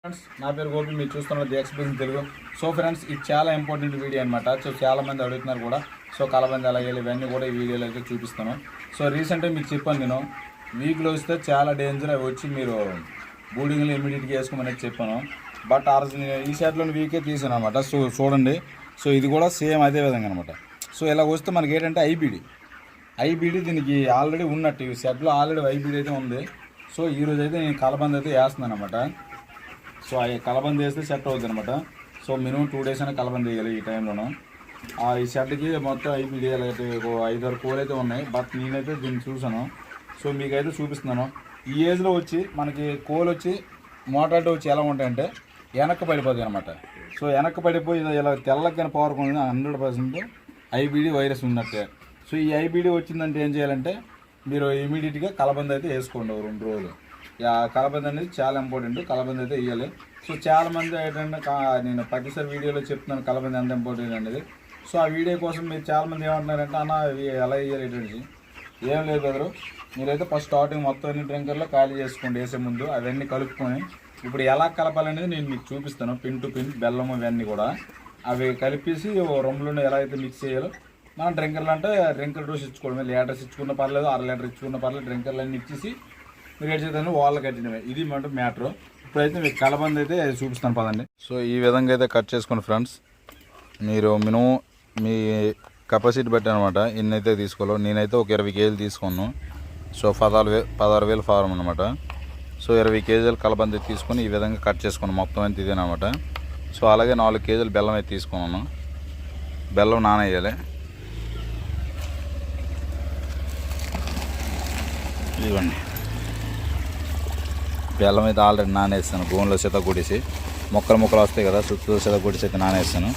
Friends నా పేరు గోపి, మీరు చూస్తున్నారు the experience Telugu. So friends, ఇది చాలా ఇంపార్టెంట్ వీడియో అనమాట. సో చాలా మంది అడుగుతున్నారు కూడా. సో కలబంద ఎలా వేయాలి ఇవన్నీ కూడా ఈ వీడియోలో అయితే చూపిస్తాను. సో రీసెంట్గా మీకు చెప్పాను నేను, వీక్లో వస్తే చాలా డేంజర్, అవి వచ్చి మీరు బూడింగ్లో ఇమీడియట్గా వేసుకోమనేది చెప్పాను. బట్ ఈ షర్ట్లోని వీకే తీసాను అనమాట. సో చూడండి, సో ఇది కూడా సేమ్ అదే విధంగా అనమాట. సో ఇలా వస్తే మనకి ఏంటంటే ఐబీడీ దీనికి ఆల్రెడీ ఉన్నట్టు ఈ షర్ట్లో ఆల్రెడీ ఐబీడీ అయితే ఉంది. సో ఈరోజు అయితే నేను కలబంద అయితే వేస్తున్నాను అనమాట. సో ఆ కలబంద వేస్తే సెట్ అవుతుంది అనమాట. సో మినిమం 2 days అయినా కలబంద వేయాలి ఈ టైంలోనూ. ఈ షర్ట్కి మొత్తం ఐబీడీ అయితే 5-6 కోలు అయితే ఉన్నాయి. బట్ నేనైతే దీన్ని చూసాను. సో మీకైతే చూపిస్తున్నాను. ఈ ఏజ్లో వచ్చి మనకి కోలు వచ్చి మోటార్లు వచ్చి ఎలా ఉంటాయంటే వెనక్కి పడిపోతాయి అనమాట. సో వెనక్కి పడిపోయి ఇలా తెల్లకైనా పవర్ కొంది 100% ఐబీడీ వైరస్ ఉన్నట్టే. సో ఈ ఐబీడీ వచ్చిందంటే ఏం చేయాలంటే మీరు ఇమీడియట్గా కలబంద అయితే వేసుకోండి 2 రోజులు. కలబంద అనేది చాలా ఇంపార్టెంట్. కలబంద అయితే వేయాలి. సో చాలామంది ఏంటంటే నేను ప్రతిసారి వీడియోలో చెప్తున్నాను కలబంద ఎంత ఇంపార్టెంట్ అనేది. సో ఆ వీడియో కోసం మీరు చాలామంది ఏమంటున్నారంటే అన్న ఎలా వేయాలి ఏంటంటే ఏం లేదు బెదరు, మీరైతే ఫస్ట్ స్టార్టింగ్ మొత్తం అన్ని డ్రింకర్లో ఖాళీ చేసుకోండి. వేసే ముందు అవన్నీ కలుపుకొని ఇప్పుడు ఎలా కలపాలనేది నేను మీకు చూపిస్తాను. పిన్ టు పిన్ బెల్లం ఇవన్నీ కూడా అవి కలిపేసి రొమ్ములో ఎలా అయితే మిక్స్ చేయాలో మనం డ్రింకర్లు అంటే డ్రింకర్ డోస్ ఇచ్చుకోవడమే. లీటర్స్ ఇచ్చుకున్న పర్లేదు, 1/2 లీటర్ ఇచ్చుకున్న పర్లేదు, డ్రింకర్లు అన్నీ ఇచ్చేసి మీరు ఎడ్చేదాన్ని వాళ్ళు కట్టినవి. ఇది మాట మ్యాటర్. ఇప్పుడైతే మీకు కలబంద అయితే చూపిస్తాను పదండి. సో ఈ విధంగా అయితే కట్ చేసుకోండి ఫ్రెండ్స్. మీరు మినిమం మీ కెపాసిటీ బట్టి అనమాట ఎన్ని అయితే తీసుకోవాలో. నేనైతే ఒక 20 kg తీసుకున్నాను. సో 16,000 ఫారం అనమాట. సో 20 kg కలబంద తీసుకొని ఈ విధంగా కట్ చేసుకున్నాను. మొత్తం అయితే ఇదేనమాట. సో అలాగే 4 kg బెల్లం అయితే తీసుకున్నాను. బెల్లం నానేయాలి. ఇవ్వండి, బెల్లం అయితే ఆల్రెడీ నానేస్తాను. గోన్లో సిత కొట్టేసి ముక్కలు వస్తాయి కదా, చుట్టూ సిత కొట్టేసి అయితే నానేస్తాను.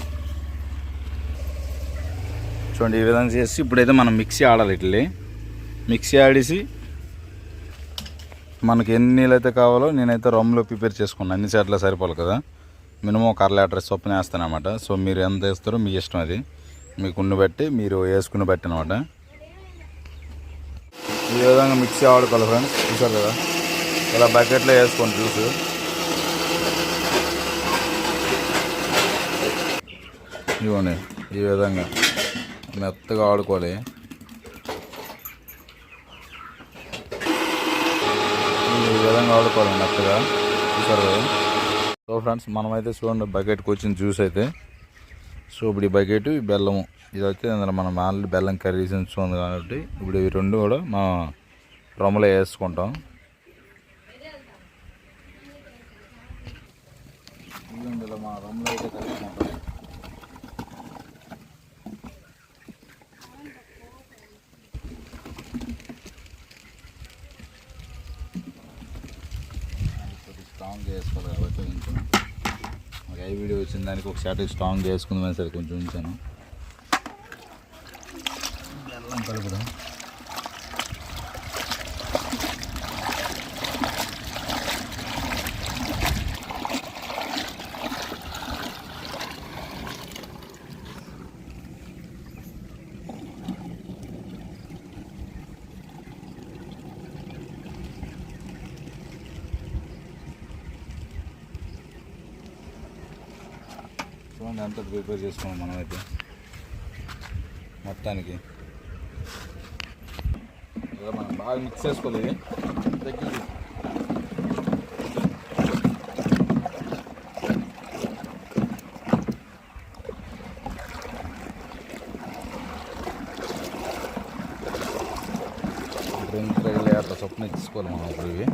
చూడండి ఈ విధంగా చేసి ఇప్పుడైతే మనం మిక్సీ ఆడాలి. ఇట్లా మిక్సీ ఆడేసి మనకి ఎన్ని నీళ్ళు అయితే కావాలో నేనైతే రమ్లో ప్రిపేర్ చేసుకున్నాను. అన్ని సెట్లో సరిపోవాలి కదా. మినిమం ఒక 1/2 లీటర్ చొప్పున వేస్తాను అనమాట. సో మీరు ఎంత వేస్తారో మీ ఇష్టం, అది మీకు ఉన్ని బట్టి మీరు వేసుకుని బట్టి అనమాట. ఈ విధంగా మిక్సీ ఆడుకోవాలి ఫ్రెండ్స్. చూసారు కదా, ఇలా బకెట్లో వేసుకోండి జ్యూస్. ఇవ్వండి ఈ విధంగా మెత్తగా ఆడుకోవాలి. ఈ విధంగా ఆడుకోవాలి మెత్తగా. చూసారు కదా. సో ఫ్రెండ్స్, మనమైతే చూడండి బకెట్కి వచ్చిన జ్యూస్ అయితే. సో ఇప్పుడు ఈ బకెట్ ఈ బెల్లము ఇది వచ్చి అందులో మనం ఆల్రెడీ బెల్లం కర్రీస్ ఉంది కాబట్టి ఇప్పుడు ఇవి 2 కూడా మా రొమ్మలో వేసుకుంటాం. ఇందులో మా రొమ్మలో అయితే కలుపుకుంటాం. స్ట్రాంగ్ వేసుకోవాలి కాబట్టి కొంచెం ఒక ఐ వీడియో వచ్చిన దానికి ఒక షార్ట్ స్ట్రాంగ్ వేసుకుందామని సరే కొంచెం ఉంచాను. బెల్లం కలుపుదాం. చూడండి అంతా ప్రిపేర్ చేసుకున్నాం మనమైతే మొత్తానికి. ఇలా మనం బాగా మిక్స్ చేసుకోవాలి. దగ్గర డ్రింక్ రెగ్యులర్ అట్లా చొప్పున తీసుకోవాలి మనం. ఇప్పుడు ఇవి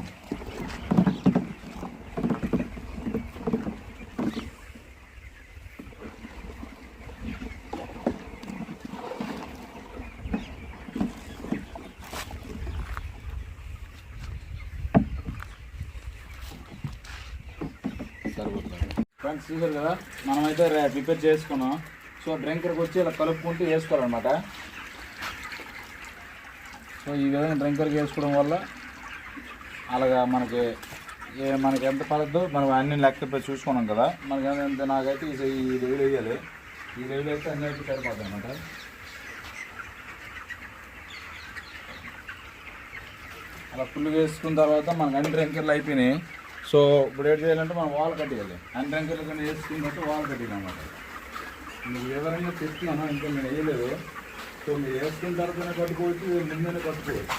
ఫ్రెండ్స్ చూసారు కదా, మనమైతే ప్రిపేర్ చేసుకున్నాం. సో డ్రింకర్కి వచ్చి ఇలా కలుపుకుంటూ వేసుకోవాలన్నమాట. సో ఈ విధంగా డ్రింకర్కి వేసుకోవడం వల్ల అలాగా మనకి ఎంత పడద్దో మనం అన్ని లెక్క చూసుకున్నాం కదా. మనకి నాకైతే ఈ రేవులు వేయాలి. ఈ రేవులు అయితే అన్నీ అయితే సరిపోతాయి అన్నమాట. అలా ఫుల్ వేసుకున్న తర్వాత మనకు అన్ని డ్రింకర్లు అయిపోయినాయి. సో ఇప్పుడు ఏం చేయాలంటే మనం వాల్ కట్టేయాలి అన్ని డ్రింకర్లు కానీ వేసుకున్నట్టు వాల్ కట్టేయాలి అనమాట. మీకు వివరంగా చెప్తున్నాను, ఇంకా నేను వేయలేదు. సో మీరు వేసుకున్న తర్వాతనే కట్టుకోవచ్చు, ముందే కట్టుకోవచ్చు.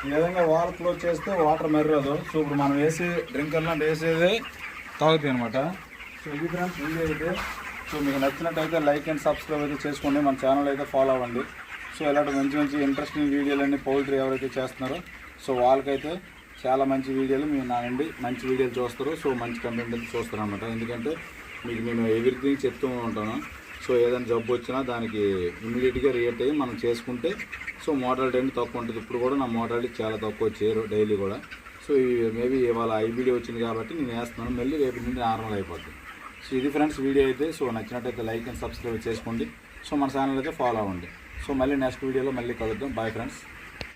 ఈ విధంగా వాల్ క్లోజ్ చేస్తే వాటర్ మెర్రదు. సో ఇప్పుడు మనం వేసి డ్రింకర్ లాంటి వేసేది తాగుతాయి అనమాట. సో ఇది ఫ్రెండ్స్ వీడియో అయితే. సో మీకు నచ్చినట్టయితే లైక్ అండ్ సబ్స్క్రైబ్ అయితే చేసుకోండి, మన ఛానల్ అయితే ఫాలో అవ్వండి. సో ఇలాంటి మంచి మంచి ఇంట్రెస్టింగ్ వీడియోలన్నీ పౌల్ట్రీ ఎవరైతే చేస్తున్నారో సో వాళ్ళకైతే చాలా మంచి వీడియోలు మీరు నా నుండి మంచి వీడియోలు చూస్తారు. సో మంచి కంటెంట్ అయితే చూస్తారు అనమాట. ఎందుకంటే మీకు నేను ఎవ్రీథింగ్ చెప్తూ ఉంటాను. సో ఏదైనా జబ్బు వచ్చినా దానికి ఇమీడియట్గా రియాక్ట్ అయ్యి మనం చేసుకుంటే సో మోటాలిటీ అనేది తక్కువ ఉంటుంది. ఇప్పుడు కూడా నా మోటాలిటీ చాలా తక్కువ వచ్చారు డైలీ కూడా. సో మేబీ ఇవాళ ఐబీడీ వచ్చింది కాబట్టి నేను వేస్తున్నాను, మళ్ళీ రేపు నుండి నార్మల్ అయిపోతుంది. సో ఇది ఫ్రెండ్స్ వీడియో అయితే. సో నచ్చినట్టయితే లైక్ అండ్ సబ్స్క్రైబ్ చేసుకోండి. సో మన ఛానల్ అయితే ఫాలో అవ్వండి. సో మళ్ళీ నెక్స్ట్ వీడియోలో మళ్ళీ కలుద్దాం. Bye friends.